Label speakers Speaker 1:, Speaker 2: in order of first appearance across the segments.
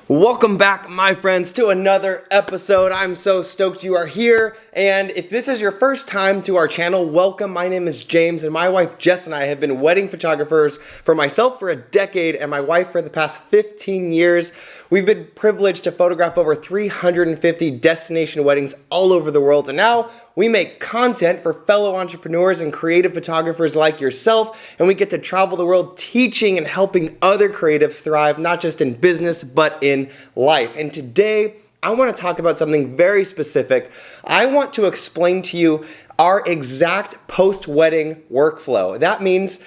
Speaker 1: Welcome back, my friends, to another episode. I'm so stoked you are here. And if this is your first time to our channel, welcome. My name is James, and my wife Jess and I have been wedding photographers for myself for a decade and my wife for the past 15 years. We've been privileged to photograph over 350 destination weddings all over the world. And now we make content for fellow entrepreneurs and creative photographers like yourself, and we get to travel the world teaching and helping other creatives thrive, not just in business, but in life. And today, I want to talk about something very specific. I want to explain to you our exact post-wedding workflow. That means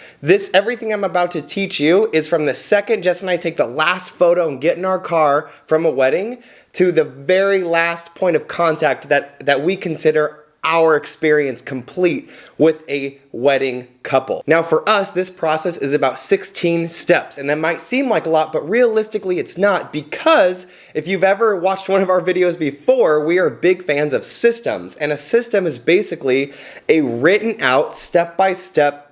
Speaker 1: everything I'm about to teach you is from the second Jess and I take the last photo and get in our car from a wedding to the very last point of contact that we consider our experience complete with a wedding couple. Now for us, this process is about 16 steps, and that might seem like a lot, but realistically it's not, because if you've ever watched one of our videos before, we are big fans of systems, and a system is basically a written out step-by-step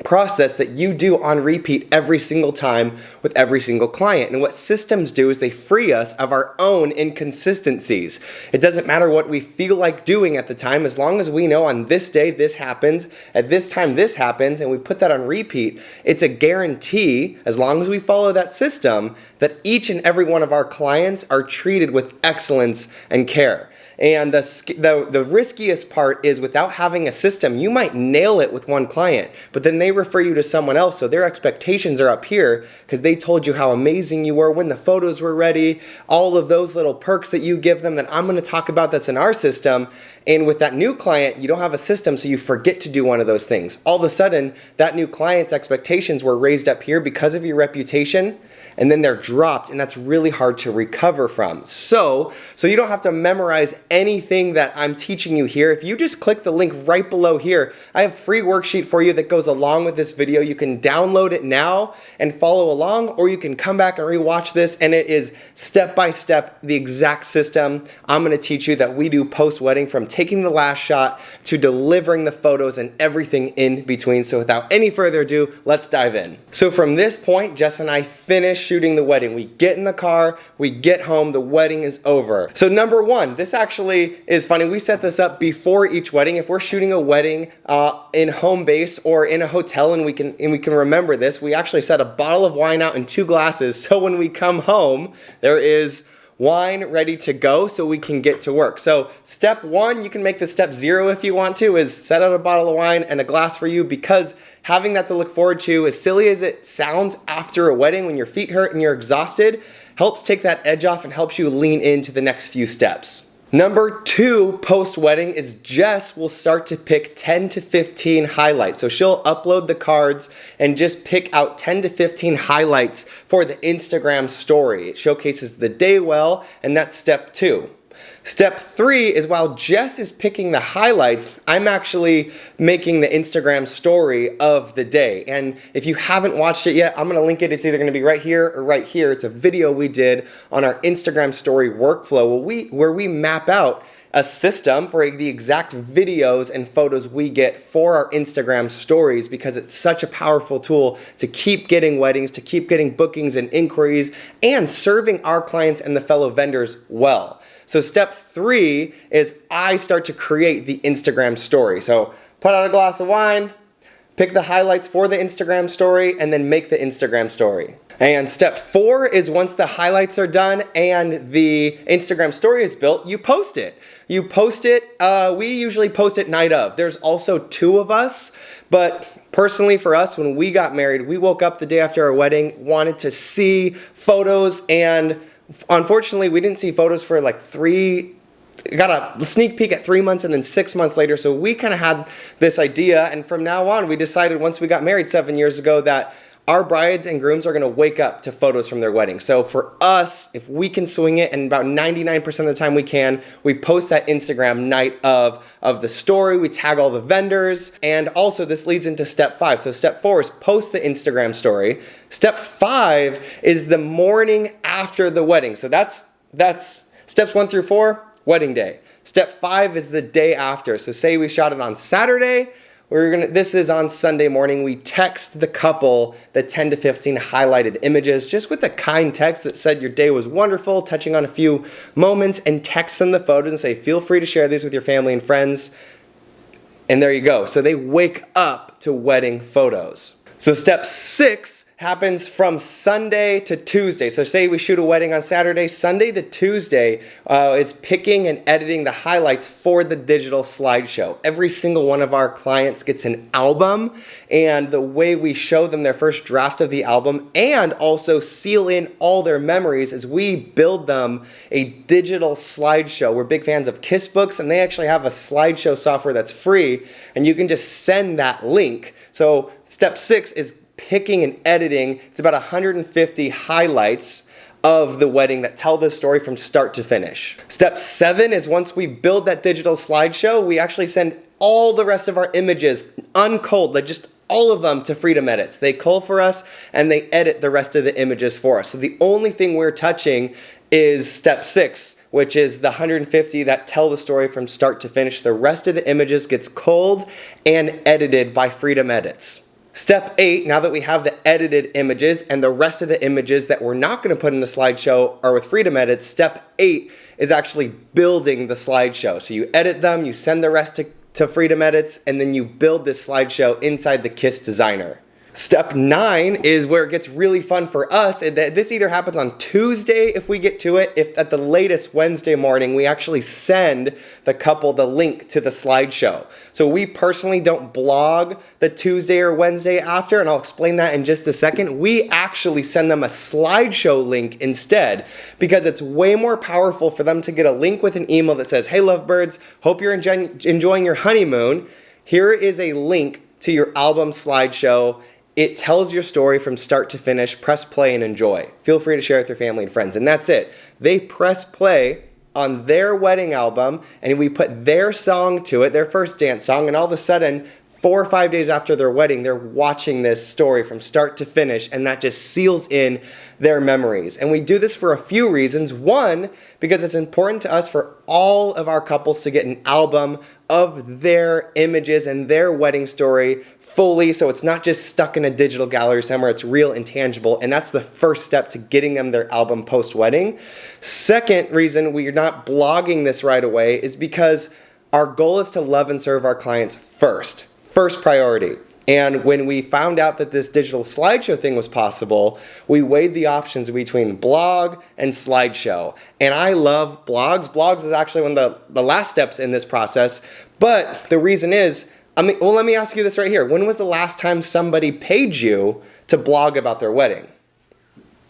Speaker 1: process that you do on repeat every single time with every single client. And what systems do is they free us of our own inconsistencies. It doesn't matter what we feel like doing at the time, as long as we know on this day this happens, at this time this happens, and we put that on repeat. It's a guarantee, as long as we follow that system, that each and every one of our clients are treated with excellence and care. And the riskiest part is, without having a system, you might nail it with one client, but then they refer you to someone else, so their expectations are up here because they told you how amazing you were when the photos were ready, all of those little perks that you give them that I'm going to talk about that's in our system. And with that new client, you don't have a system, so you forget to do one of those things. All of a sudden, that new client's expectations were raised up here because of your reputation, and then they're dropped, and that's really hard to recover from. So you don't have to memorize anything that I'm teaching you here. If you just click the link right below here, I have a free worksheet for you that goes along with this video. You can download it now and follow along, or you can come back and rewatch this, and it is step by step the exact system I'm going to teach you that we do post-wedding, from taking the last shot to delivering the photos and everything in between. So without any further ado, let's dive in. So from this point, Jess and I finish shooting the wedding. We get in the car, we get home, the wedding is over. So number one, this actually is funny. We set this up before each wedding. If we're shooting a wedding in home base or in a hotel, and we can remember this, we actually set a bottle of wine out in 2 glasses, so when we come home, there is wine ready to go so we can get to work. So step 1, you can make this step 0 if you want to, is set out a bottle of wine and a glass for you, because having that to look forward to, as silly as it sounds after a wedding when your feet hurt and you're exhausted, helps take that edge off and helps you lean into the next few steps. Number 2, post-wedding, is Jess will start to pick 10 to 15 highlights. So she'll upload the cards and just pick out 10 to 15 highlights for the Instagram story. It showcases the day well, and that's step 2. Step 3 is, while Jess is picking the highlights, I'm actually making the Instagram story of the day. And if you haven't watched it yet, I'm going to link it. It's either going to be right here or right here. It's a video we did on our Instagram story workflow where we map out a system for the exact videos and photos we get for our Instagram stories, because it's such a powerful tool to keep getting weddings, to keep getting bookings and inquiries, and serving our clients and the fellow vendors well. So step 3 is I start to create the Instagram story. So put out a glass of wine, pick the highlights for the Instagram story, and then make the Instagram story. And step 4 is, once the highlights are done and the Instagram story is built, you post it. You post it, we usually post it night of. There's also 2 of us, but personally for us, when we got married, we woke up the day after our wedding, wanted to see photos, and unfortunately we didn't see photos for like 3, got a sneak peek at 3 months and then 6 months later. So we kind of had this idea, and from now on we decided, once we got married 7 years ago, that our brides and grooms are going to wake up to photos from their wedding. So for us, if we can swing it, and about 99% of the time we can, we post that Instagram night of the story. We tag all the vendors. And also this leads into step 5. So step 4 is post the Instagram story. Step 5 is the morning after the wedding. So that's steps 1 through 4, wedding day. Step 5 is the day after. So say we shot it on Saturday. This is on Sunday morning. We text the couple the 10 to 15 highlighted images just with a kind text that said your day was wonderful, touching on a few moments, and text them the photos and say, feel free to share these with your family and friends. And there you go. So they wake up to wedding photos. So step 6 happens from Sunday to Tuesday. So say we shoot a wedding on Saturday, Sunday to Tuesday, it's picking and editing the highlights for the digital slideshow. Every single one of our clients gets an album, and the way we show them their first draft of the album and also seal in all their memories is we build them a digital slideshow. We're big fans of Kissbooks, and they actually have a slideshow software that's free, and you can just send that link. So step 6 is picking and editing. It's about 150 highlights of the wedding that tell the story from start to finish. Step 7 is once we build that digital slideshow, we actually send all the rest of our images unculled, like just all of them, to Freedom Edits. They cull for us and they edit the rest of the images for us. So the only thing we're touching is step 6, which is the 150 that tell the story from start to finish. The rest of the images gets culled and edited by Freedom Edits. Step 8, now that we have the edited images and the rest of the images that we're not going to put in the slideshow are with Freedom Edits, step 8 is actually building the slideshow. So you edit them, you send the rest to Freedom Edits, and then you build this slideshow inside the Kiss Designer. Step 9 is where it gets really fun for us. This either happens on Tuesday if we get to it. If at the latest Wednesday morning, we actually send the couple the link to the slideshow. So we personally don't blog the Tuesday or Wednesday after, and I'll explain that in just a second. We actually send them a slideshow link instead because it's way more powerful for them to get a link with an email that says, hey lovebirds, hope you're enjoying your honeymoon. Here is a link to your album slideshow. It tells your story from start to finish. Press play and enjoy. Feel free to share with your family and friends. And that's it. They press play on their wedding album, and we put their song to it, their first dance song, and all of a sudden, 4 or 5 days after their wedding, they're watching this story from start to finish, and that just seals in their memories. And we do this for a few reasons. One, because it's important to us for all of our couples to get an album of their images and their wedding story fully, so it's not just stuck in a digital gallery somewhere, it's real and tangible, and that's the first step to getting them their album post-wedding. Second reason we're not blogging this right away is because our goal is to love and serve our clients first priority. And when we found out that this digital slideshow thing was possible, we weighed the options between blog and slideshow. And I love blogs. Blogs is actually one of the last steps in this process, but the reason is, let me ask you this right here. When was the last time somebody paid you to blog about their wedding?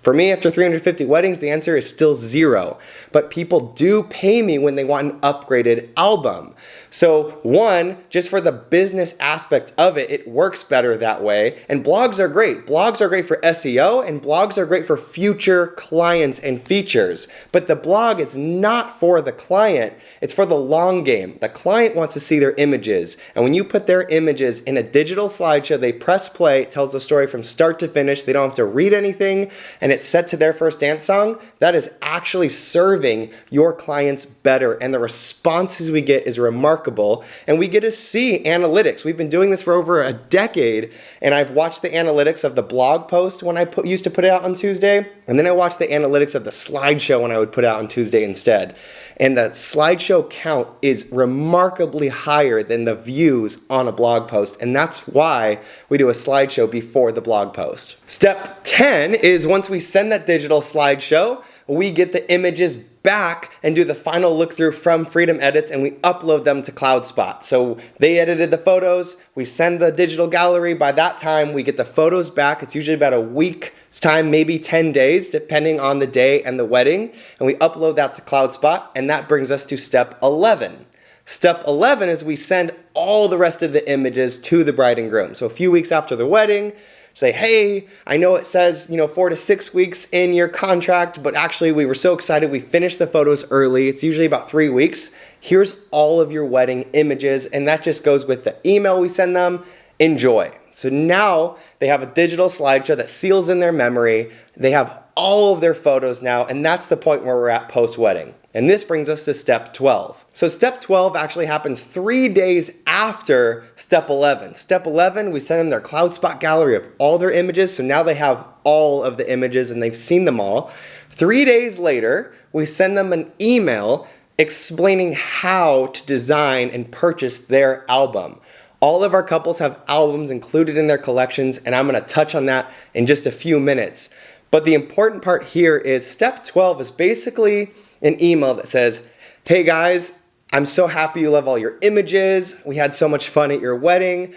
Speaker 1: For me, after 350 weddings, the answer is still 0. But people do pay me when they want an upgraded album. So one, just for the business aspect of it, it works better that way. And blogs are great. Blogs are great for SEO, and blogs are great for future clients and features. But the blog is not for the client. It's for the long game. The client wants to see their images. And when you put their images in a digital slideshow, they press play, it tells the story from start to finish. They don't have to read anything, and it's set to their first dance song. That is actually serving your clients better, and the responses we get is remarkable, and we get to see analytics. We've been doing this for over a decade, and I've watched the analytics of the blog post when I used to put it out on Tuesday, and then I watched the analytics of the slideshow when I would put it out on Tuesday instead. And the slideshow count is remarkably higher than the views on a blog post, and that's why we do a slideshow before the blog post. Step 10 is once we send that digital slideshow, we get the images back and do the final look through from Freedom Edits, and we upload them to CloudSpot. So they edited the photos, we send the digital gallery. By that time, we get the photos back. It's usually about a week's time, maybe 10 days, depending on the day and the wedding. And we upload that to CloudSpot, and that brings us to step 11. Step 11 is we send all the rest of the images to the bride and groom. So a few weeks after the wedding, say, hey, I know it says, 4 to 6 weeks in your contract, but actually we were so excited we finished the photos early. It's usually about 3 weeks. Here's all of your wedding images, and that just goes with the email we send them. Enjoy. So now they have a digital slideshow that seals in their memory. They have all of their photos now, and that's the point where we're at post-wedding. And this brings us to step 12. So step 12 actually happens 3 days after step 11. Step 11, we send them their CloudSpot gallery of all their images. So now they have all of the images and they've seen them all. 3 days later, we send them an email explaining how to design and purchase their album. All of our couples have albums included in their collections, and I'm going to touch on that in just a few minutes. But the important part here is step 12 is basically an email that says, hey guys, I'm so happy you love all your images. We had so much fun at your wedding.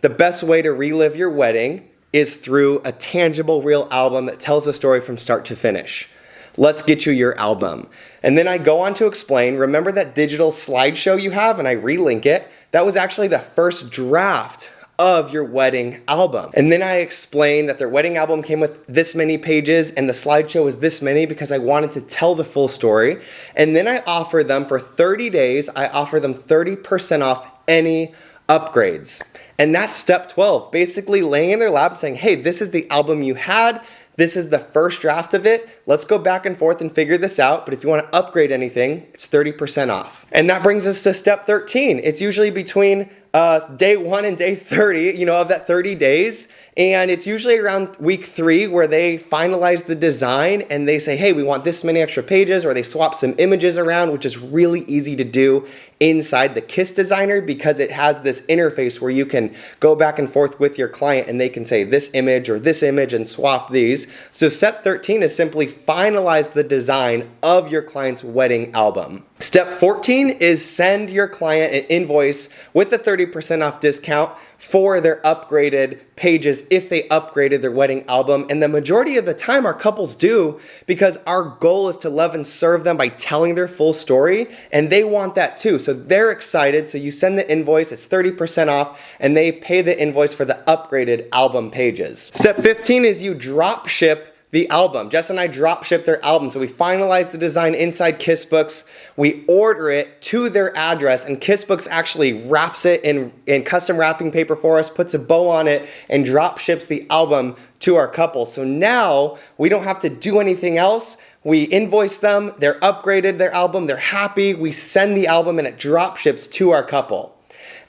Speaker 1: The best way to relive your wedding is through a tangible, real album that tells the story from start to finish. Let's get you your album. And then I go on to explain, remember that digital slideshow you have, and I relink it? That was actually the first draft of your wedding album. And then I explain that their wedding album came with this many pages and the slideshow was this many because I wanted to tell the full story. And then I offer them for 30 days, I offer them 30% off any upgrades. And that's step 12, basically laying in their lap and saying, hey, this is the album you had. This is the first draft of it. Let's go back and forth and figure this out. But if you want to upgrade anything, it's 30% off. And that brings us to step 13. It's usually between day 1 and day 30, of that 30 days. And it's usually around week 3 where they finalize the design and they say, hey, we want this many extra pages, or they swap some images around, which is really easy to do inside the KISS Designer because it has this interface where you can go back and forth with your client and they can say this image or this image and swap these. So step 13 is simply finalize the design of your client's wedding album. Step 14 is send your client an invoice with a 30% off discount for their upgraded pages if they upgraded their wedding album. And the majority of the time our couples do, because our goal is to love and serve them by telling their full story, and they want that too. So they're excited. So you send the invoice, it's 30% off, and they pay the invoice for the upgraded album pages. Step 15 is you drop ship the album. Jess and I drop ship their album. So we finalize the design inside KissBooks. We order it to their address, and KissBooks actually wraps it in custom wrapping paper for us, puts a bow on it, and drop ships the album to our couple. So now we don't have to do anything else. We invoice them, they're upgraded their album, they're happy. We send the album and it drop ships to our couple.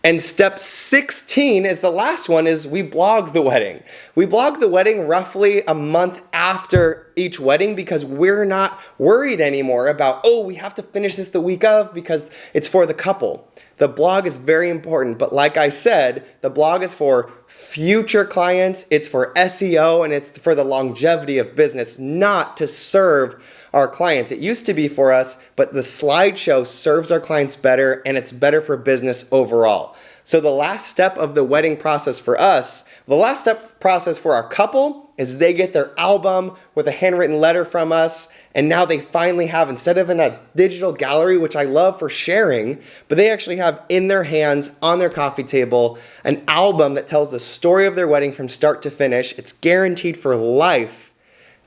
Speaker 1: And step 16 is the last one, is we blog the wedding. We blog the wedding roughly a month after each wedding because we're not worried anymore about, we have to finish this the week of because it's for the couple. The blog is very important, but like I said, the blog is for future clients, it's for SEO, and it's for the longevity of business, not to serve our clients. It used to be for us, but the slideshow serves our clients better, and it's better for business overall. So the last step of the wedding process for us, the last step process for our couple is they get their album with a handwritten letter from us, and now they finally have, instead of in a digital gallery, which I love for sharing, but they actually have in their hands, on their coffee table, an album that tells the story of their wedding from start to finish. It's guaranteed for life.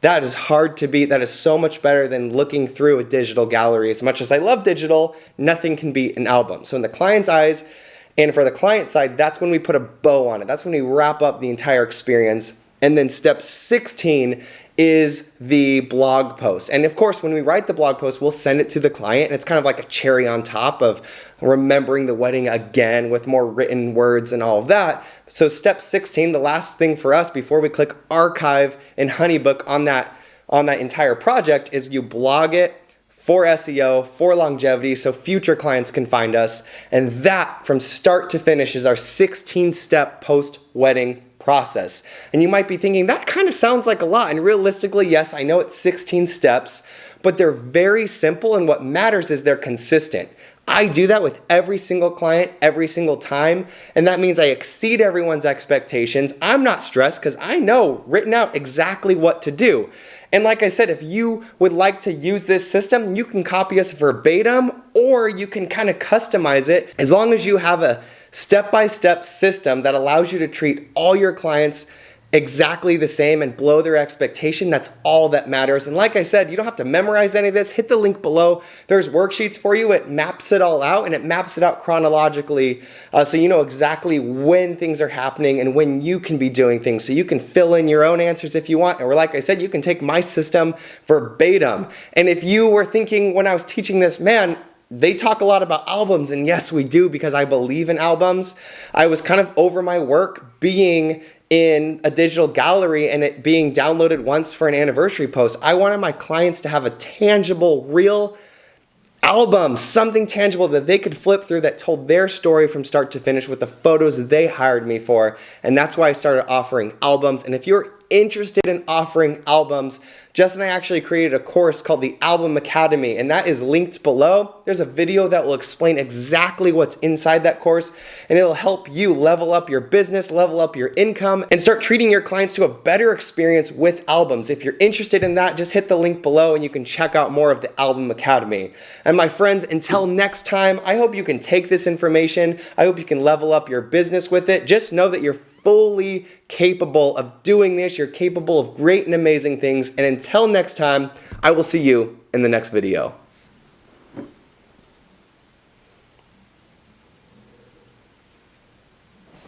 Speaker 1: That is hard to beat. That is so much better than looking through a digital gallery. As much as I love digital, nothing can beat an album. So in the client's eyes, and for the client side, that's when we put a bow on it. That's when we wrap up the entire experience. And then step 16 is the blog post. And of course, when we write the blog post, we'll send it to the client, and it's kind of like a cherry on top of remembering the wedding again with more written words and all of that. So step 16, the last thing for us before we click archive in HoneyBook on that entire project, is you blog it for SEO, for longevity, so future clients can find us. And that, from start to finish, is our 16-step post-wedding process. And you might be thinking, that kind of sounds like a lot. And realistically, yes, I know it's 16 steps, but they're very simple, and what matters is they're consistent. I do that with every single client, every single time, and that means I exceed everyone's expectations. I'm not stressed because I know written out exactly what to do. And like I said, if you would like to use this system, you can copy us verbatim, or you can kind of customize it, as long as you have a step-by-step system that allows you to treat all your clients exactly the same and blow their expectation. That's all that matters. And like I said, you don't have to memorize any of this. Hit the link below. There's worksheets for you. It maps it all out, and it maps it out chronologically, so you know exactly when things are happening and when you can be doing things. So you can fill in your own answers if you want. Or like I said, you can take my system verbatim. And if you were thinking when I was teaching this, man, they talk a lot about albums, and yes, we do, because I believe in albums. I was kind of over my work being in a digital gallery and it being downloaded once for an anniversary post. I wanted my clients to have a tangible, real album, something tangible that they could flip through that told their story from start to finish with the photos they hired me for. And that's why I started offering albums. And if you're interested in offering albums, Jess and I actually created a course called the Album Academy, and that is linked below. There's a video that will explain exactly what's inside that course, and it'll help you level up your business, level up your income, and start treating your clients to a better experience with albums. If you're interested in that, just hit the link below and you can check out more of the Album Academy. And my friends, until next time, I hope you can take this information. I hope you can level up your business with it. Just know that you're fully capable of doing this. You're capable of great and amazing things. And until next time, I will see you in the next video.